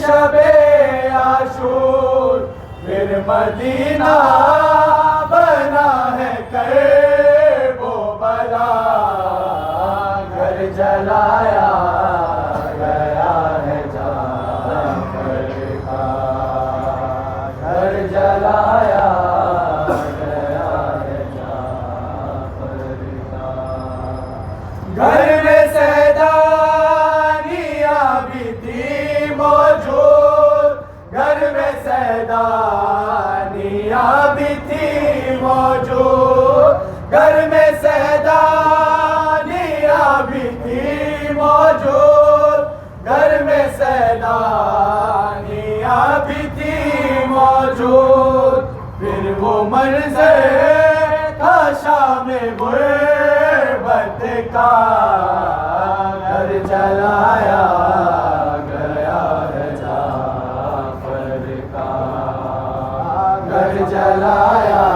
शबे आशूर फिर मदीना बना है कर्बो बला। घर जलाया गया है जाफर का, घर जलाया गया है जाफर का। घर में सैदानियाँ भी थी मौजूद, घर में सैदानियाँ भी थी मौजूद, घर में सैदानियाँ भी थी मौजूद, घर में सैदानियाँ भी थी मौजूद। फिर वो मंज़र था शाम गुर्बत का, घर जलाया गया है जाफर का, घर जलाया।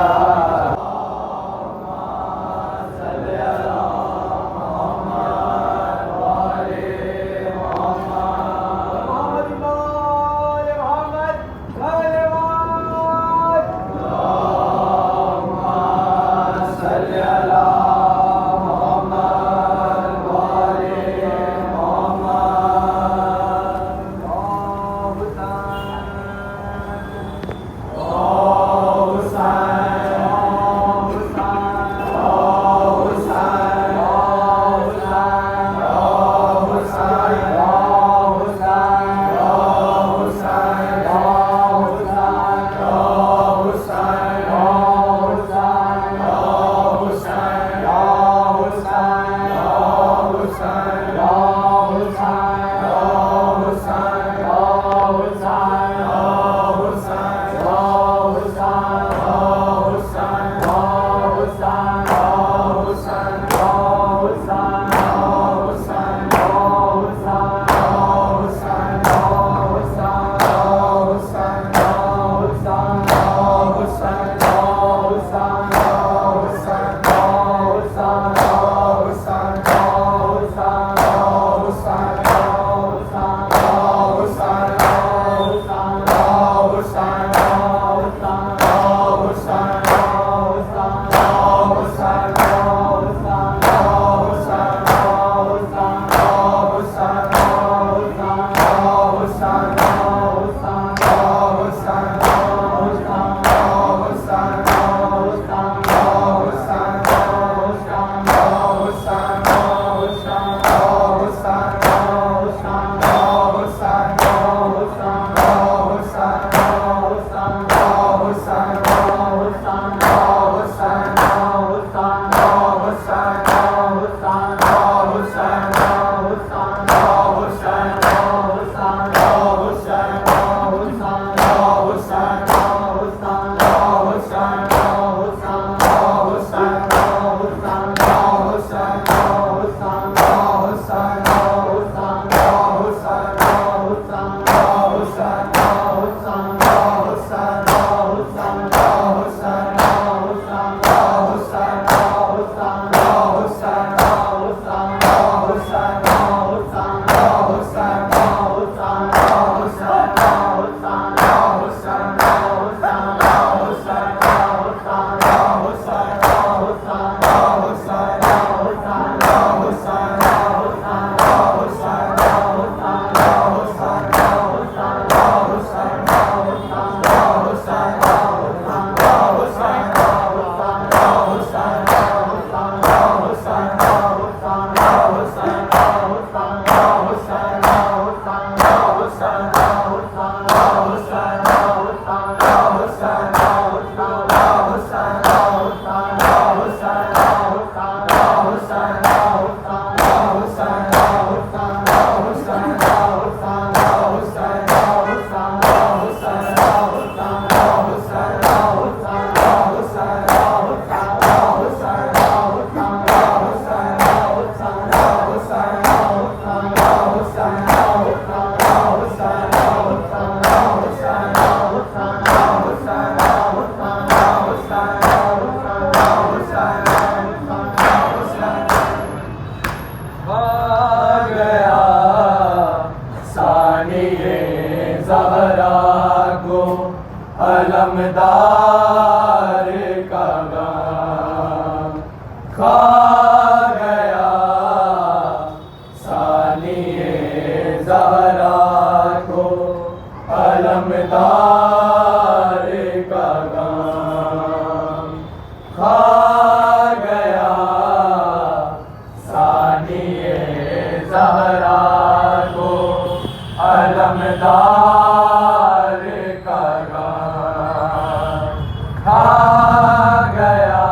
गया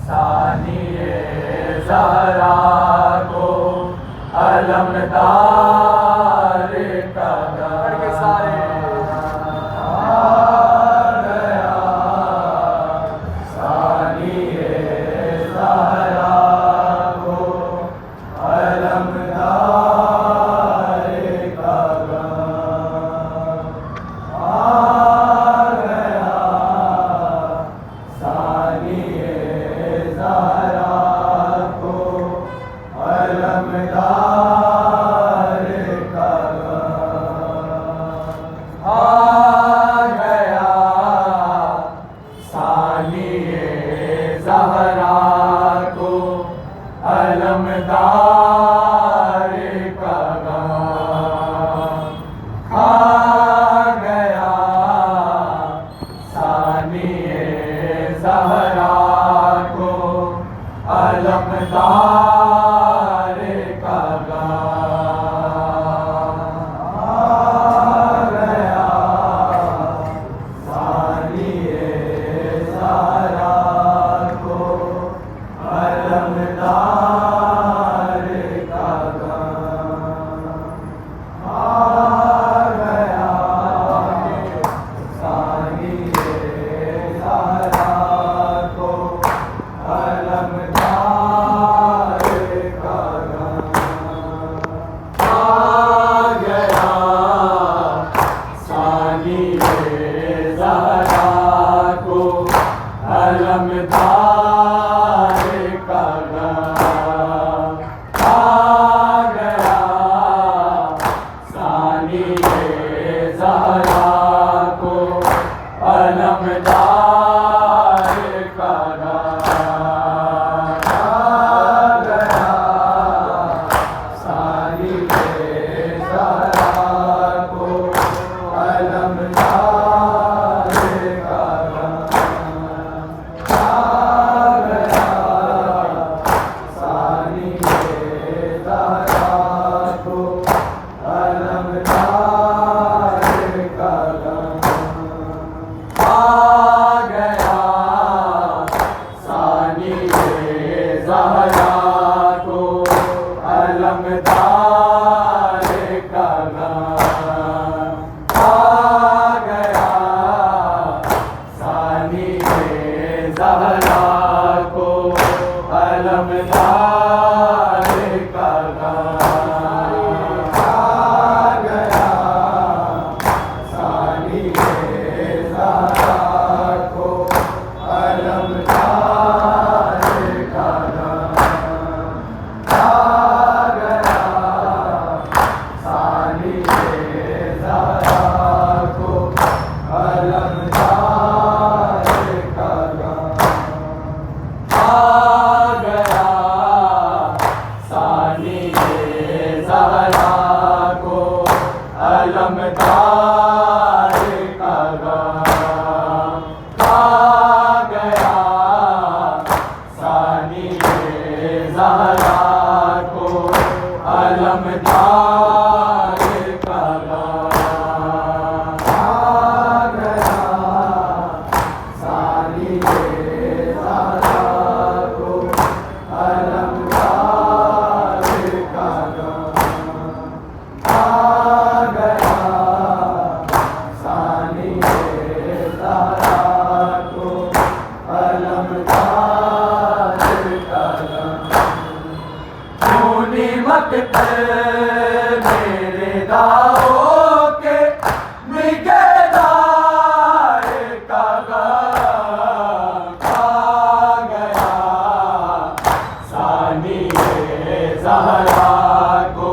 सानिए ज़हरा को अलमदार का सारे अलमदार का खा गया सानिए ज़हरा को अलमदार का मेरे दावों के निगहदार का खा गया सानिए ज़हरा को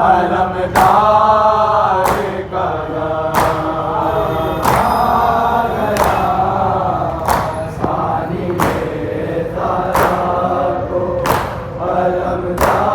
अलमदार का सानिए ज़हरा को अलमदार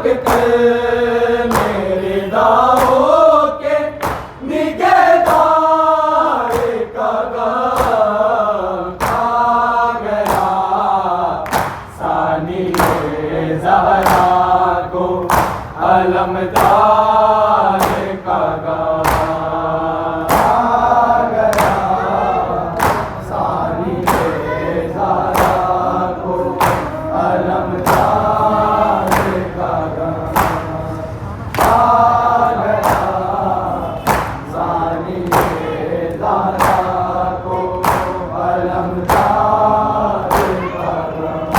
कर मेरे दावों के निगहदार का गम खा गया सानी ज़हरा को अलमदार का गम खा गया सानी ज़हरा को अलमदार का गम खा गया सानी ज़हरा को अलमदार का गम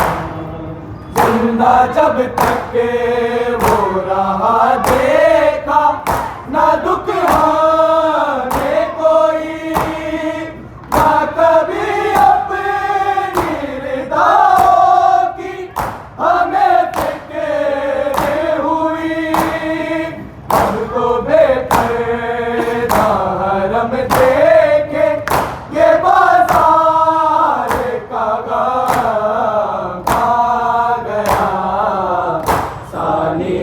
जिंदा जब तक वो रहा देखा ना दुख हाने कोई ना कभी अपनी रिदाओं की हमें फिक्र हुई अब तो बेपर्दा हरम देखे ये बाजार का गम खा गया सानी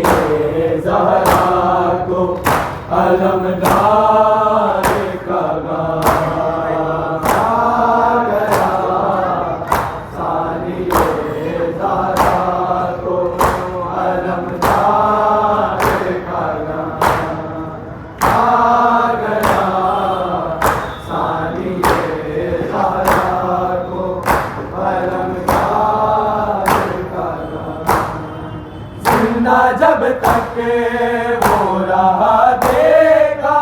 ज़हरा को अलमदार का गम खा गया सानी ज़हरा को अलमदार का गम खा गया सानी ज़हरा को अलमदार का गम जिंदा जब तक वो रहा देखा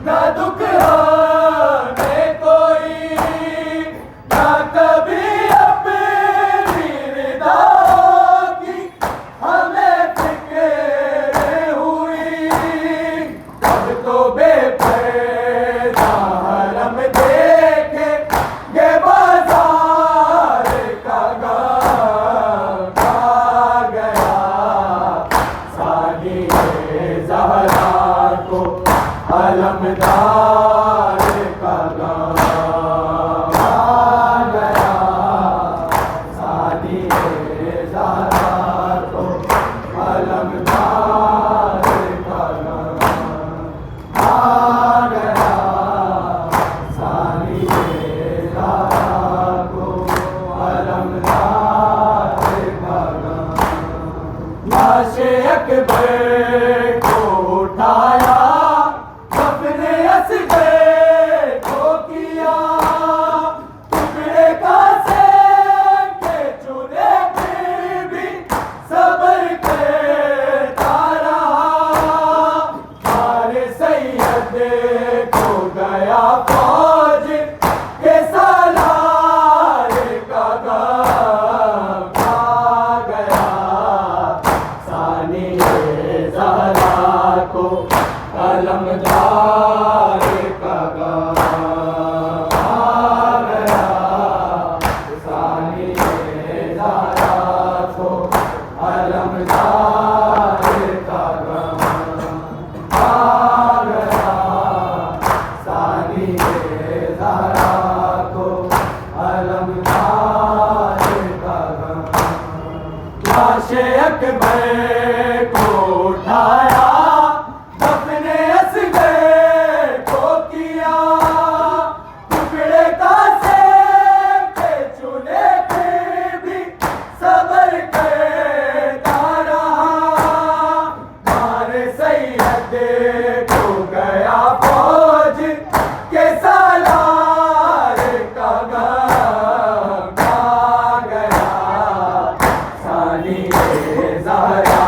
ना दुख हाने कोई ना कभी अपनी रिदाओं की हमें फिक्र हुई अब तो बेपर्दा हरम देखे ये बाजार का गम खा गया सानी ज़हरा को अलमदार का गम खा गया सानी ज़हरा को अलमदार का गम खा गया सानी ज़हरा को अलमदार का गम लाशे अकबर को उठाया अपने असगर को किया टुकड़े का से के चुने फिर भी सब्र करता रहा हमारे सैयद को गया फौज के सालार का गम खा गया सानी ज़हरा को अलमदार का गम खा गया सानी ज़हरा को अलमदार का गम खा गया सानी ज़हरा को अलमदार का गम लाशे अकबर को उठाया अपने असगर को किया टुकड़े का से के चुने फिर भी सब्र करता रहा हमारे सैयद को गया फौज के सालार का गम खा गया सानी ज़हरा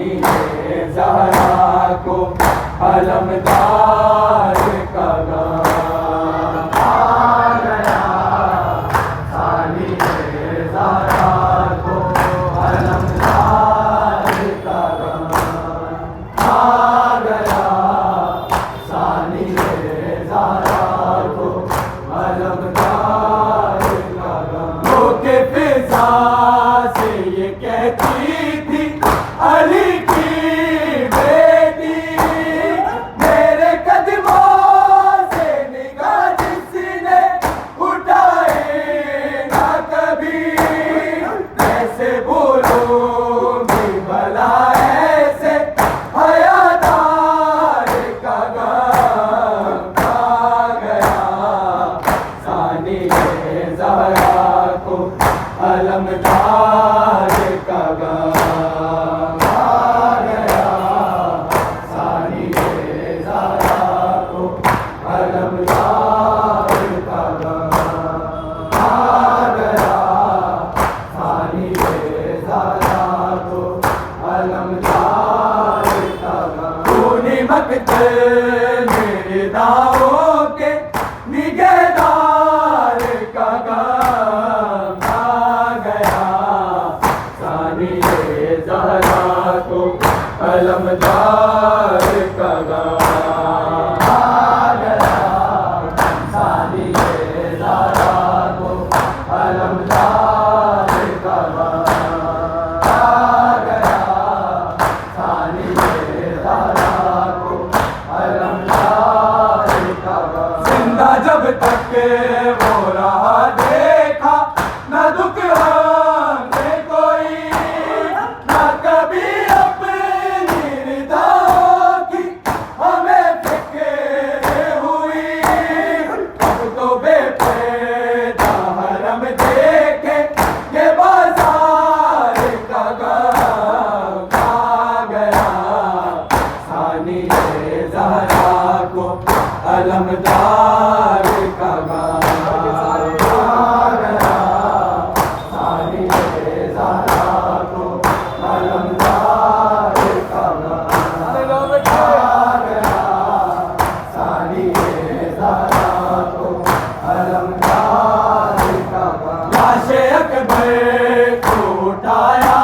सानिए ज़हरा को अलमदार का गान आ गया। सानिए ज़हरा को अलमदार का गान आ गया। सानिए ज़हरा को अलमदार का गान। वो के फिजा से ये कहती थी अली की बेटी, मेरे कदमों से निगाह जिसने उठाए ना कभी, कैसे बोलूंगी भला ऐसे हयादार का गम आ गया। सानिए ज़हरा को अलमदार का गान आ गया। सानिए ज़हरा को अलमदार का गान आ गया। सानिए ज़हरा को अलमदार का गान। खूनी मकतल मेरे दावों के निगहदार का गान आ गया। सानिए ज़हरा को अलमदार का गान आ गया। सानिए ज़हरा को अलमदार का गान आ गया। सानिए ज़हरा को अलमदार का गान। जिंदा जब तक वो रहा देखा न दुख हमने कोई, न कभी अपनी रिदाओं की हमें फिक्र हुई। अब तो बेपर्दा हरम देखे ये बाजार का गम आ गया। सानिए ज़हरा को अलमदार का गान आ गया। सानिए ज़हरा को अलमदार का गान आ गया। सानिए ज़हरा को अलमदार का गान। लाशे अकबर को उठाया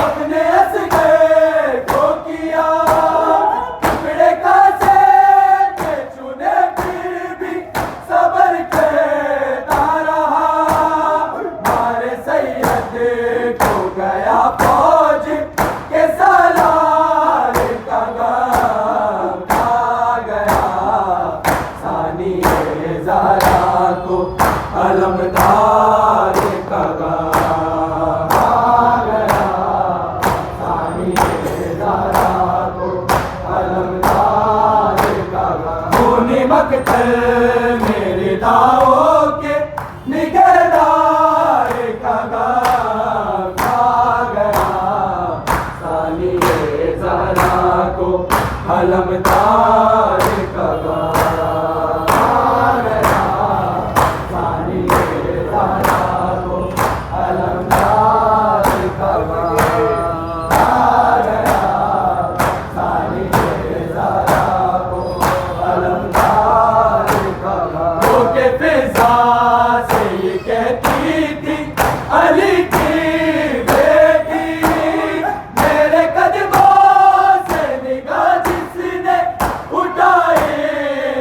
अपने असगर को किया, टुकड़े कासे के चुने फिर भी सबर करता रहा। मारे सैयद को गया फौज के सालार का गम आ गया। सानिए ज़हरा को अलमदार का गान आ गया। सानिए ज़हरा को अलमदार का गान। खूनी मकतल मेरे दावों के निगहदार का गान आ गया। सानिए ज़हरा को अलमदार का गान आ गया। सानिए ज़हरा को अलमदार का गान आ गया। सानिए ज़हरा को अलमदार का गान। वो के फिजा से ये कहती थी अली की बेटी, मेरे कदमों से निगाह जिसने उठाए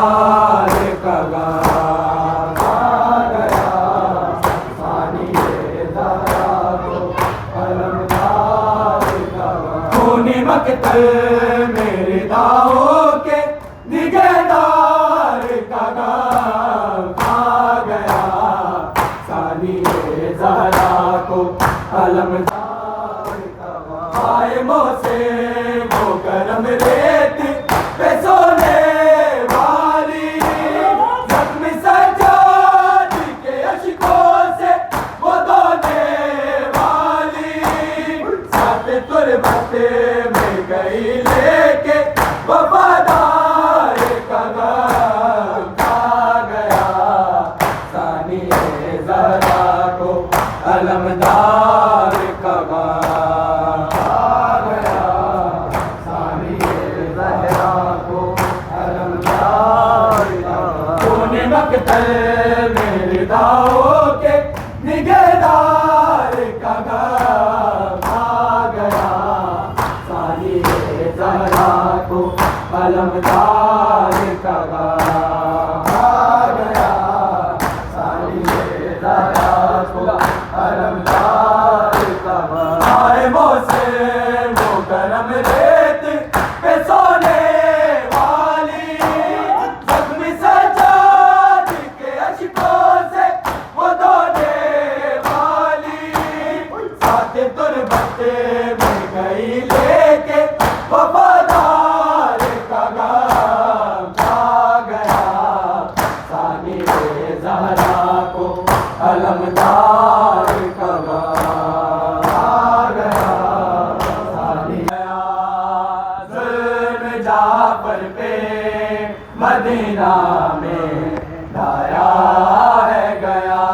अलमदार का गान आ गया, सानिए ज़हरा को अलमदार का गान। खूनी मकतल मेरे दाओं के निगहदार का गान आ गया, सानिए ज़हरा को अलमदार का गान। आए मोसे वो गरम रेत पे सोने वाली, जख्मी सजाद के अश्कों से वो धोने वाली, साथ तुरबत में गई लेके वफादार का गम आ गया, सानिए ज़हरा को अलमदार का गम आ गया, सानिए ज़हरा को अलमदार का गम। खूनी मकतल मेरे दाओं के निगहदार का गम आ गया, सानिए ज़हरा को अलमदार का गम आ गया, सानिए ज़हरा को अलमदार का गम। आए मोसे वो गरम रेत पे सोने वाली, जख्मी सजाद के अश्कों से वो धोने वाली, साथ तुरबत में गई लेके वफादार का गम आ गया, सानिए ज़हरा को अलमदार का गम आ गया, सानिए ज़ुल्म जाफर पे मदीना में ढाया है गया,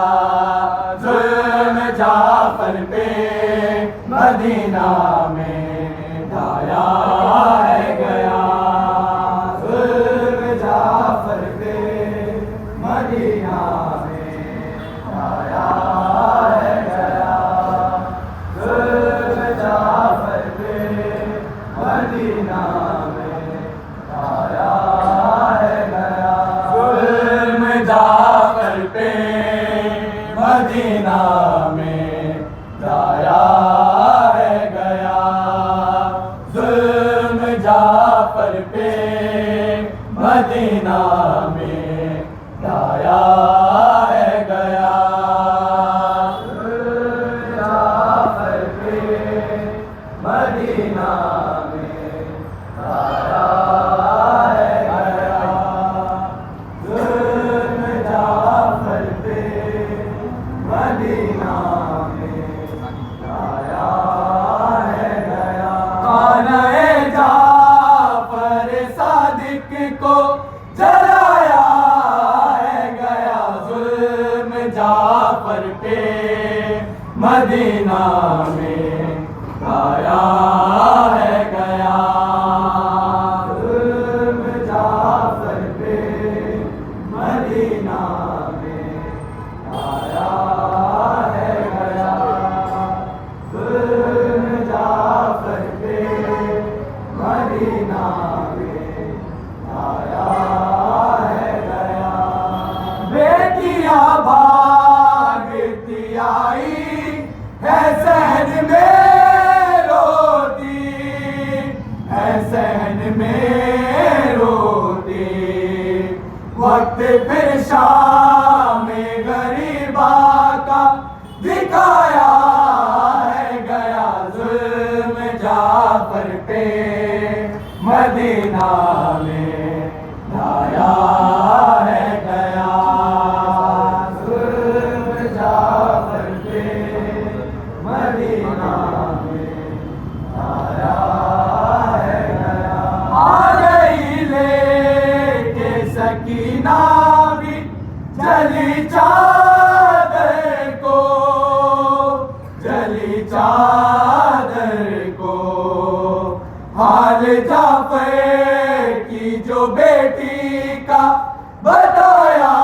ज़ुल्म जाफर पे मदीना में ढाया है गया, ज़ुल्म जाफर पे मदीना में ढाया है गया, ज़ुल्म जाफर पे मदीना में ढाया है गया, ज़ुल्म जाफर पे मदीना में ढाया है गया, ज़ुल्म जाफर पे मदीना में ढाया है गया, ज़ुल्म जाफर पे मदीना में ढाया है गया, ज़ुल्म जाफर पे मदीना में ढाया है गया। खाने जाफर सादिक को जलाया है गया, ज़ुल्म जाफर पे मदीना में ढाया है गया, ज़ुल्म जाफर पे मदीना में ढाया है गया, ज़ुल्म जाफर पे मदीना में ढाया है गया। बेटियां भागती आई है सहन में रोती, है सहन में रोती, वक्त फिर शाम गरीबा का दिखाया है गया, ज़ुल्म जाफर पे मदीना में ढाया है गया, ज़ुल्म जाफर पे मदीना में ढाया है गया। आ गई लेके सकीना भी जली चादर को, जली चादर को, हाल जाफर की जो बेटी का बताया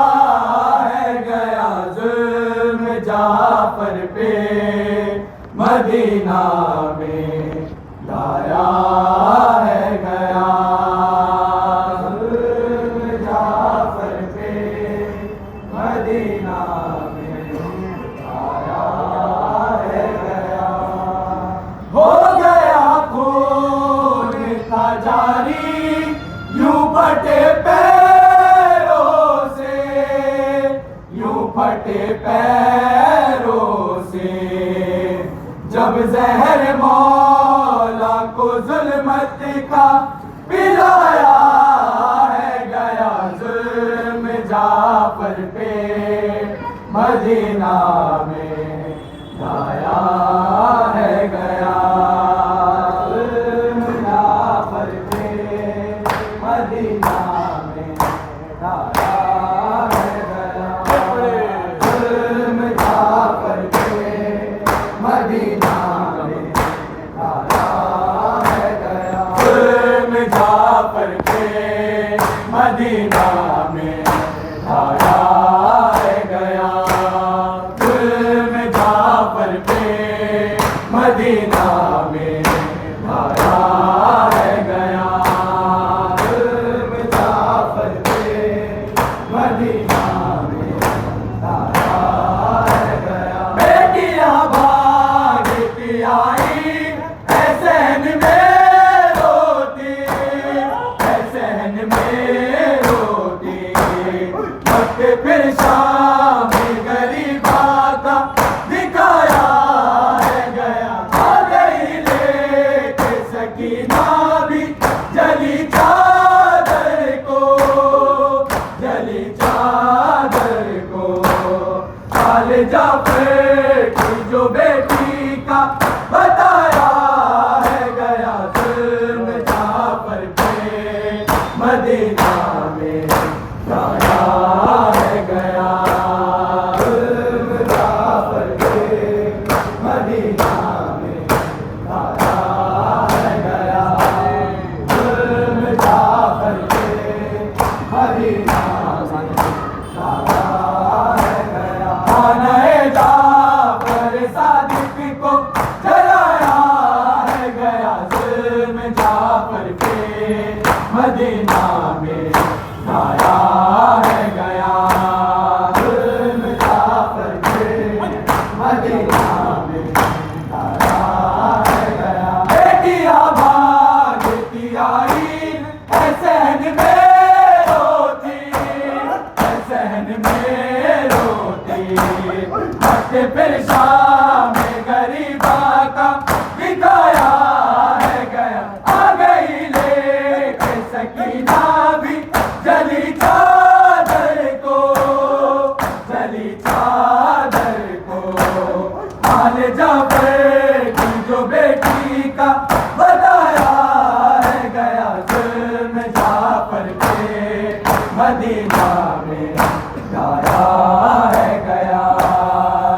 है गया, ज़ुल्म जाफर पे मदीना में लाया है गया, ज़ुल्म जाफर फटे पैरों से। जब जहर मौला को जुल्मत का पिलाया है गया जुल्म जाफर पे, मदीना में लाया है गया जुल्म जाफर पे, मदीना में लाया है गया जुल्म जाफर पे, मदीना में लाया है गया जुल्म जाफर पे, मदीना में लाया है गया जुल्म जाफर पे, मदीना में लाया है गया जुल्म जाफर पे, मदीना में लाया है गया। बेटियां भागती आई सहन में रोती, सहन में रोती, वक्त फिर शाम गरीबा का दिखाया है गया। आ गई लेके सकीना भी जली चादर को, जली चादर को, आले जाफर की जो बेटी का बताया है गया जुल्म जाफर पे, मदीना में लाया है गया जुल्म जाफर पे, मदीना में लाया है गया जुल्म जाफर पे, मदीना में लाया है गया। खाना-ए जाफर सादिक को जलाया है गया जुल्म जाफर पे, मदीना में लाया है गया जुल्म जाफर पे, मदीना में लाया है गया। बेटियां भागती आई सहन में रोती, सहन में रोती, वक्त फिर शाम गरीबा का दिखाया है गया। आ गई लेके सकीना भी जली चादर को, जली चादर को, आले जाफर की जो बेटी का बताया है गया जुल्म जाफर पे, मदीना में लाया है गया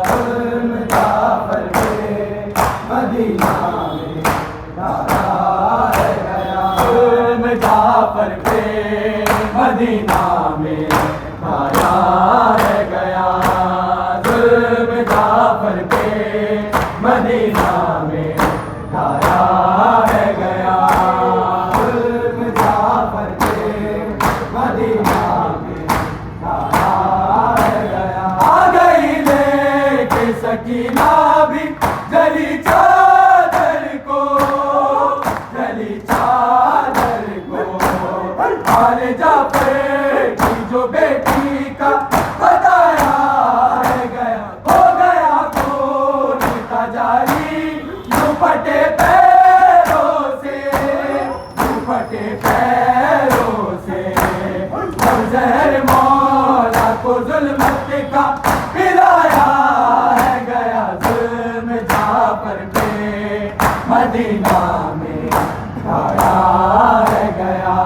जुल्म जाफर पे, मदीना में लाया है गया जुल्म जाफर पे, मदीना में लाया है गया जुल्म जाफर पे, मदीना में लाया है गया जुल्म जाफर पे, मदीना में लाया है गया। आ गई लेके सकीना भी जली चादर को, जली चादर को, आले जाफर की जो बेटी का बताया है गया। हो गया खून का जारी दुपट्टे पैरों से, दुपट्टे पैरों से, जब जहर मौला को जुल्मत का पिलाया है गया जुल्म जाफर पे, मदीना में लाया है गया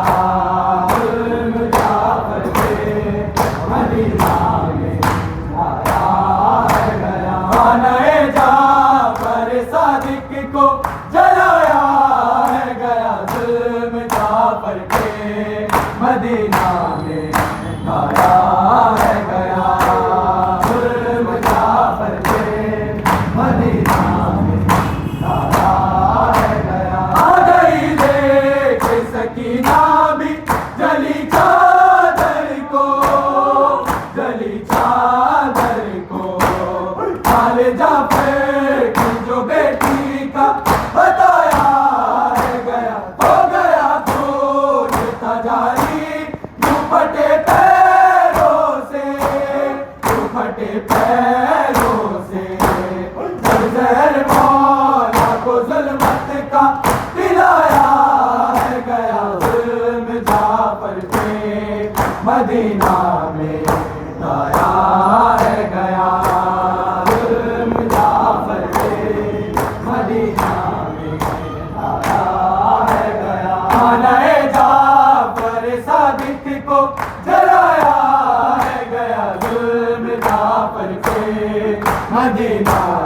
जुल्म जाफर पे, मदीना में लाया है गया। खाना-ए जाफर सादिक को जलाया है गया जुल्म जाफर पे, मदीना में लाया है गया जुल्म जाफर पे, मदीना में लाया है गया। आ गई लेके सकीना भी जली चादर को, जली मदीना में आया है गया जुल्म जाफर पे मदीना में आया है गया आने जाफर सादिक को जलाया है गया जुल्म जाफर पे मदीना